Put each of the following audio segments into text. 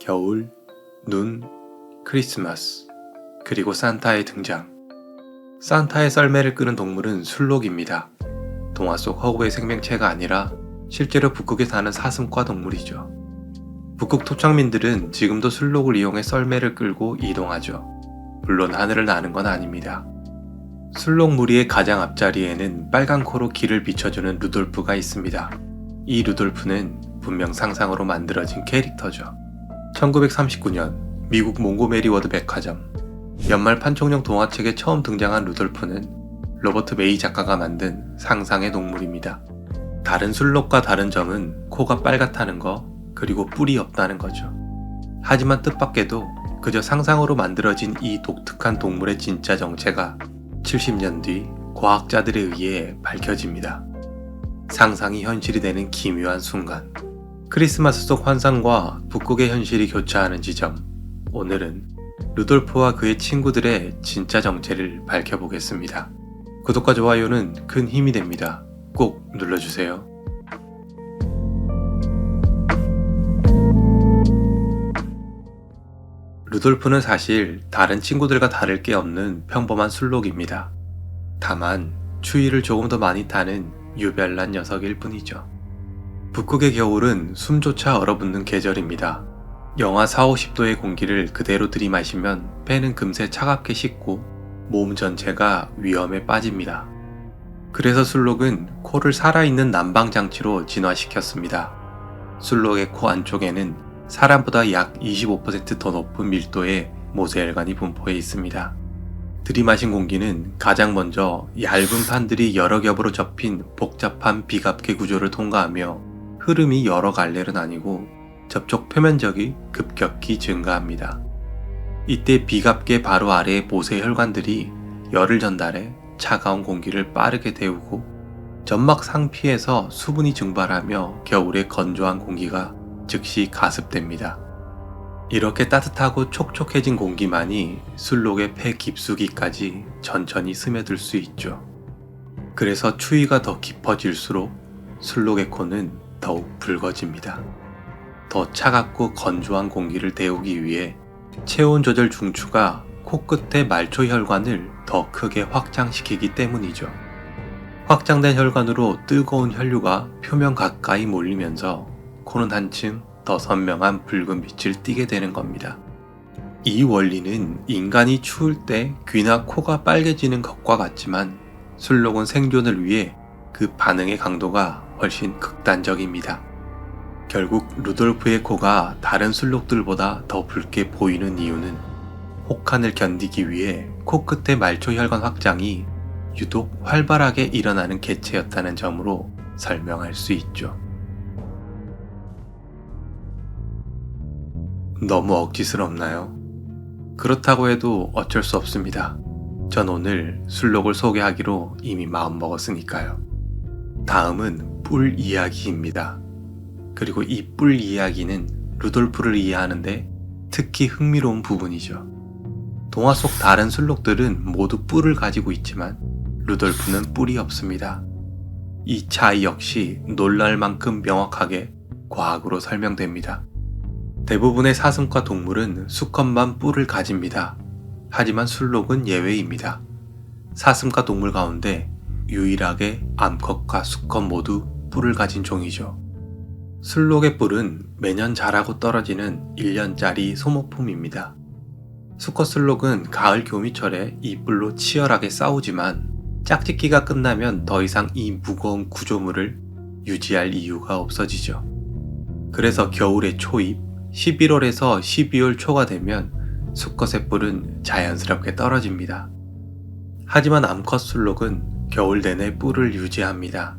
겨울, 눈, 크리스마스, 그리고 산타의 등장. 산타의 썰매를 끄는 동물은 술록입니다. 동화 속 허구의 생명체가 아니라 실제로 북극에 사는 사슴과 동물이죠. 북극 토착민들은 지금도 술록을 이용해 썰매를 끌고 이동하죠. 물론 하늘을 나는 건 아닙니다. 술록 무리의 가장 앞자리에는 빨간 코로 길을 비춰주는 루돌프가 있습니다. 이 루돌프는 분명 상상으로 만들어진 캐릭터죠. 1939년 미국 몽고메리 워드 백화점 연말 판촉용 동화책에 처음 등장한 루돌프는 로버트 메이 작가가 만든 상상의 동물입니다. 다른 술록과 다른 점은 코가 빨갛다는 거, 그리고 뿔이 없다는 거죠. 하지만 뜻밖에도 그저 상상으로 만들어진 이 독특한 동물의 진짜 정체가 70년 뒤 과학자들에 의해 밝혀집니다. 상상이 현실이 되는 기묘한 순간, 크리스마스 속 환상과 북극의 현실이 교차하는 지점. 오늘은 루돌프와 그의 친구들의 진짜 정체를 밝혀보겠습니다. 구독과 좋아요는 큰 힘이 됩니다. 꼭 눌러주세요. 루돌프는 사실 다른 친구들과 다를 게 없는 평범한 술록입니다. 다만 추위를 조금 더 많이 타는 유별난 녀석일 뿐이죠. 북극의 겨울은 숨조차 얼어붙는 계절입니다. 영하 40~50도의 공기를 그대로 들이마시면 폐는 금세 차갑게 식고 몸 전체가 위험에 빠집니다. 그래서 술록은 코를 살아있는 난방장치로 진화시켰습니다. 술록의 코 안쪽에는 사람보다 약 25% 더 높은 밀도의 모세혈관이 분포해 있습니다. 들이마신 공기는 가장 먼저 얇은 판들이 여러 겹으로 접힌 복잡한 비갑계 구조를 통과하며 흐름이 여러 갈래로 나뉘고 접촉 표면적이 급격히 증가합니다. 이때 비갑계 바로 아래의 모세혈관들이 열을 전달해 차가운 공기를 빠르게 데우고 점막 상피에서 수분이 증발하며 겨울의 건조한 공기가 즉시 가습됩니다. 이렇게 따뜻하고 촉촉해진 공기만이 술록의 폐 깊숙이까지 천천히 스며들 수 있죠. 그래서 추위가 더 깊어질수록 술록의 코는 더욱 붉어집니다. 더 차갑고 건조한 공기를 데우기 위해 체온 조절 중추가 코끝의 말초혈관을 더 크게 확장시키기 때문이죠. 확장된 혈관으로 뜨거운 혈류가 표면 가까이 몰리면서 코는 한층 더 선명한 붉은 빛을 띠게 되는 겁니다. 이 원리는 인간이 추울 때 귀나 코가 빨개지는 것과 같지만 술록은 생존을 위해 그 반응의 강도가 훨씬 극단적입니다. 결국 루돌프의 코가 다른 술록들보다 더 붉게 보이는 이유는 혹한을 견디기 위해 코끝의 말초혈관 확장이 유독 활발하게 일어나는 개체였다는 점으로 설명할 수 있죠. 너무 억지스럽나요? 그렇다고 해도 어쩔 수 없습니다. 전 오늘 술록을 소개하기로 이미 마음먹었으니까요. 다음은 뿔 이야기입니다. 그리고 이 뿔 이야기는 루돌프를 이해하는데 특히 흥미로운 부분이죠. 동화 속 다른 술록들은 모두 뿔을 가지고 있지만 루돌프는 뿔이 없습니다. 이 차이 역시 놀랄 만큼 명확하게 과학으로 설명됩니다. 대부분의 사슴과 동물은 수컷만 뿔을 가집니다. 하지만 술록은 예외입니다. 사슴과 동물 가운데 유일하게 암컷과 수컷 모두 뿔을 가진 종이죠. 술록의 뿔은 매년 자라고 떨어지는 1년짜리 소모품입니다. 수컷 술록은 가을 교미철에 이 뿔로 치열하게 싸우지만 짝짓기가 끝나면 더 이상 이 무거운 구조물을 유지할 이유가 없어지죠. 그래서 겨울의 초입 11월에서 12월 초가 되면 수컷의 뿔은 자연스럽게 떨어집니다. 하지만 암컷 술록은 겨울 내내 뿔을 유지합니다.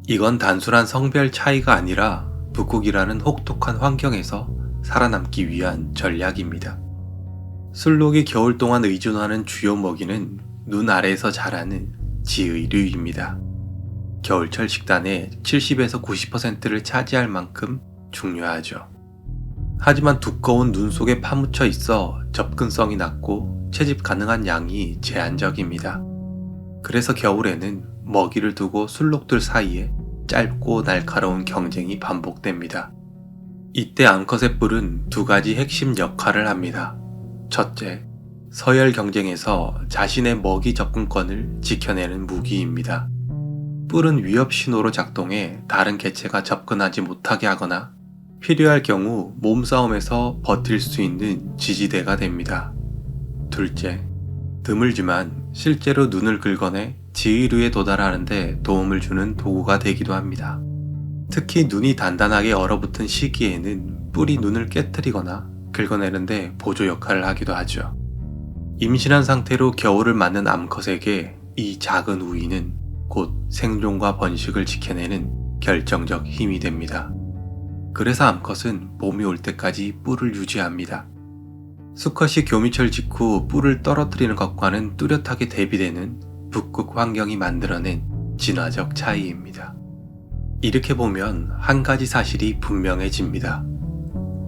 이건 단순한 성별 차이가 아니라 북극이라는 혹독한 환경에서 살아남기 위한 전략입니다. 술록이 겨울 동안 의존하는 주요 먹이는 눈 아래에서 자라는 지의류입니다. 겨울철 식단의 70에서 90%를 차지할 만큼 중요하죠. 하지만 두꺼운 눈 속에 파묻혀 있어 접근성이 낮고 채집 가능한 양이 제한적입니다. 그래서 겨울에는 먹이를 두고 술록들 사이에 짧고 날카로운 경쟁이 반복됩니다. 이때 암컷의 뿔은 두 가지 핵심 역할을 합니다. 첫째, 서열 경쟁에서 자신의 먹이 접근권을 지켜내는 무기입니다. 뿔은 위협 신호로 작동해 다른 개체가 접근하지 못하게 하거나 필요할 경우 몸싸움에서 버틸 수 있는 지지대가 됩니다. 둘째, 드물지만 실제로 눈을 긁어내 지휘류에 도달하는 데 도움을 주는 도구가 되기도 합니다. 특히 눈이 단단하게 얼어붙은 시기에는 뿔이 눈을 깨트리거나 긁어내는데 보조 역할을 하기도 하죠. 임신한 상태로 겨울을 맞는 암컷에게 이 작은 우위는 곧 생존과 번식을 지켜내는 결정적 힘이 됩니다. 그래서 암컷은 봄이 올 때까지 뿔을 유지합니다. 수컷이 교미철 직후 뿔을 떨어뜨리는 것과는 뚜렷하게 대비되는 북극 환경이 만들어낸 진화적 차이입니다. 이렇게 보면 한 가지 사실이 분명해집니다.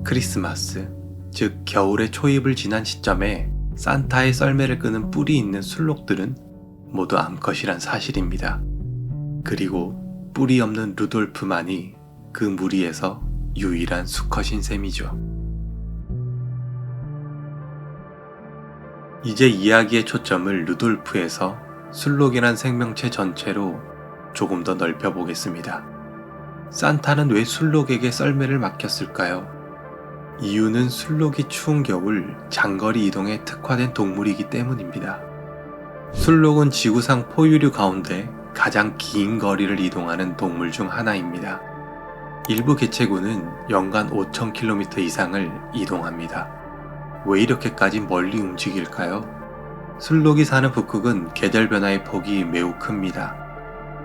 크리스마스, 즉 겨울의 초입을 지난 시점에 산타의 썰매를 끄는 뿔이 있는 술록들은 모두 암컷이란 사실입니다. 그리고 뿔이 없는 루돌프만이 그 무리에서 유일한 수컷인 셈이죠. 이제 이야기의 초점을 루돌프에서 술록이란 생명체 전체로 조금 더 넓혀보겠습니다. 산타는 왜 술록에게 썰매를 맡겼을까요? 이유는 술록이 추운 겨울 장거리 이동에 특화된 동물이기 때문입니다. 술록은 지구상 포유류 가운데 가장 긴 거리를 이동하는 동물 중 하나입니다. 일부 개체군은 연간 5,000km 이상을 이동합니다. 왜 이렇게까지 멀리 움직일까요? 술록이 사는 북극은 계절 변화의 폭이 매우 큽니다.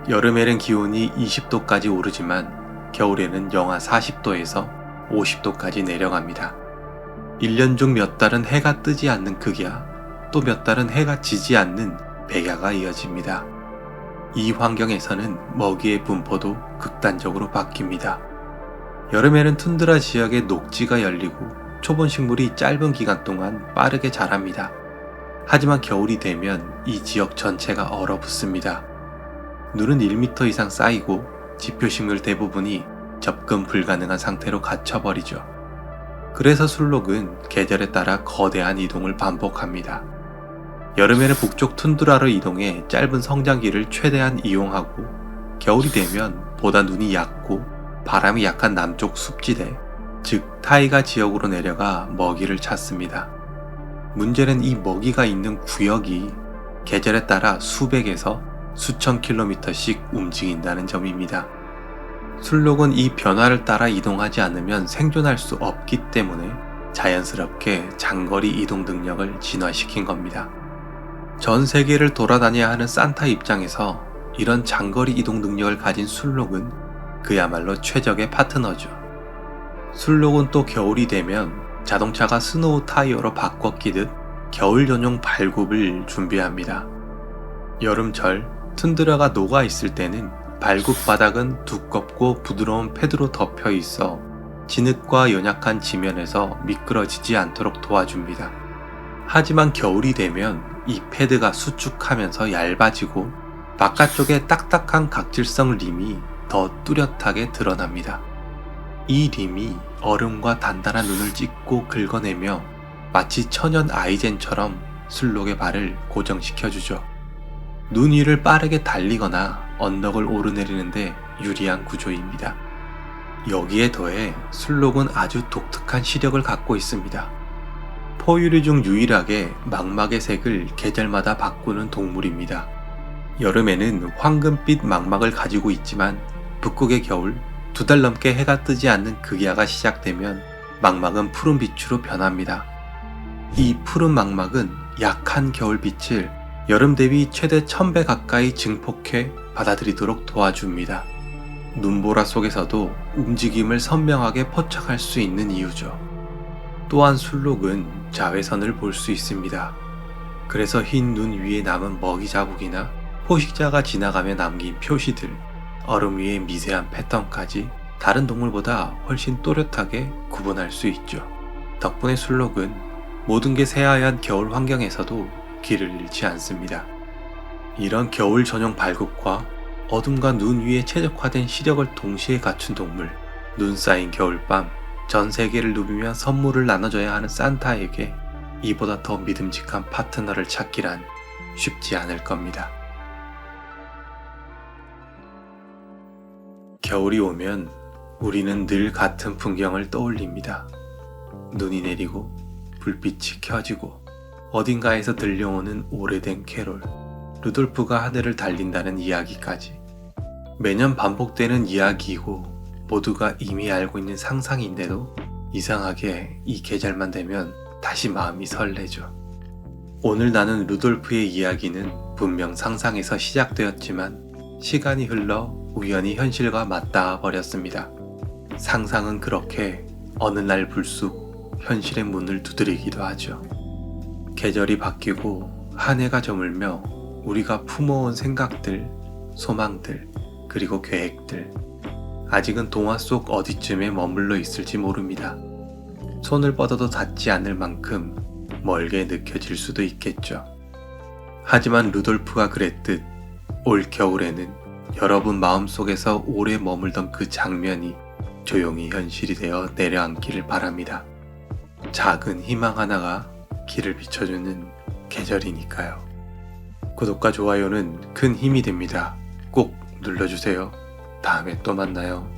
여름에는 기온이 20도까지 오르지만 겨울에는 영하 40도에서 50도까지 내려갑니다. 1년 중 몇 달은 해가 뜨지 않는 극야, 또 몇 달은 해가 지지 않는 백야가 이어집니다. 이 환경에서는 먹이의 분포도 극단적으로 바뀝니다. 여름에는 툰드라 지역의 녹지가 열리고 초본 식물이 짧은 기간 동안 빠르게 자랍니다. 하지만 겨울이 되면 이 지역 전체가 얼어붙습니다. 눈은 1m 이상 쌓이고 지표식물 대부분이 접근 불가능한 상태로 갇혀버리죠. 그래서 술록은 계절에 따라 거대한 이동을 반복합니다. 여름에는 북쪽 툰드라로 이동해 짧은 성장기를 최대한 이용하고, 겨울이 되면 보다 눈이 얕고 바람이 약한 남쪽 숲지대, 즉 타이가 지역으로 내려가 먹이를 찾습니다. 문제는 이 먹이가 있는 구역이 계절에 따라 수백에서 수천 킬로미터씩 움직인다는 점입니다. 술록은 이 변화를 따라 이동하지 않으면 생존할 수 없기 때문에 자연스럽게 장거리 이동 능력을 진화시킨 겁니다. 전 세계를 돌아다녀야 하는 산타 입장에서 이런 장거리 이동 능력을 가진 술록은 그야말로 최적의 파트너죠. 술록은 또 겨울이 되면 자동차가 스노우 타이어로 바꿔 끼듯 겨울 전용 발굽을 준비합니다. 여름철 툰드라가 녹아 있을 때는 발굽 바닥은 두껍고 부드러운 패드로 덮여 있어 진흙과 연약한 지면에서 미끄러지지 않도록 도와줍니다. 하지만 겨울이 되면 이 패드가 수축하면서 얇아지고 바깥쪽에 딱딱한 각질성 림이 더 뚜렷하게 드러납니다. 이 림이 얼음과 단단한 눈을 찢고 긁어내며 마치 천연 아이젠처럼 술록의 발을 고정시켜주죠. 눈 위를 빠르게 달리거나 언덕을 오르내리는데 유리한 구조입니다. 여기에 더해 술록은 아주 독특한 시력을 갖고 있습니다. 포유류 중 유일하게 망막의 색을 계절마다 바꾸는 동물입니다. 여름에는 황금빛 망막을 가지고 있지만 북극의 겨울 2달 넘게 해가 뜨지 않는 극야가 시작되면 망막은 푸른 빛으로 변합니다. 이 푸른 망막은 약한 겨울빛을 여름 대비 최대 1000배 가까이 증폭해 받아들이도록 도와줍니다. 눈보라 속에서도 움직임을 선명하게 포착할 수 있는 이유죠. 또한 술록은 자외선을 볼 수 있습니다. 그래서 흰 눈 위에 남은 먹이 자국이나 포식자가 지나가며 남긴 표시들, 얼음 위의 미세한 패턴까지 다른 동물보다 훨씬 또렷하게 구분할 수 있죠. 덕분에 술록은 모든 게 새하얀 겨울 환경에서도 길을 잃지 않습니다. 이런 겨울 전용 발굽과 어둠과 눈 위에 최적화된 시력을 동시에 갖춘 동물, 눈 쌓인 겨울밤, 전 세계를 누비며 선물을 나눠줘야 하는 산타에게 이보다 더 믿음직한 파트너를 찾기란 쉽지 않을 겁니다. 겨울이 오면 우리는 늘 같은 풍경을 떠올립니다. 눈이 내리고 불빛이 켜지고 어딘가에서 들려오는 오래된 캐롤, 루돌프가 하늘을 달린다는 이야기까지. 매년 반복되는 이야기이고 모두가 이미 알고 있는 상상인데도 이상하게 이 계절만 되면 다시 마음이 설레죠. 오늘 나눈 루돌프의 이야기는 분명 상상에서 시작되었지만 시간이 흘러 우연히 현실과 맞닿아 버렸습니다. 상상은 그렇게 어느 날 불쑥 현실의 문을 두드리기도 하죠. 계절이 바뀌고 한 해가 저물며 우리가 품어온 생각들, 소망들, 그리고 계획들, 아직은 동화 속 어디쯤에 머물러 있을지 모릅니다. 손을 뻗어도 닿지 않을 만큼 멀게 느껴질 수도 있겠죠. 하지만 루돌프가 그랬듯 올 겨울에는 여러분 마음속에서 오래 머물던 그 장면이 조용히 현실이 되어 내려앉기를 바랍니다. 작은 희망 하나가 길을 비춰주는 계절이니까요. 구독과 좋아요는 큰 힘이 됩니다. 꼭 눌러주세요. 다음에 또 만나요.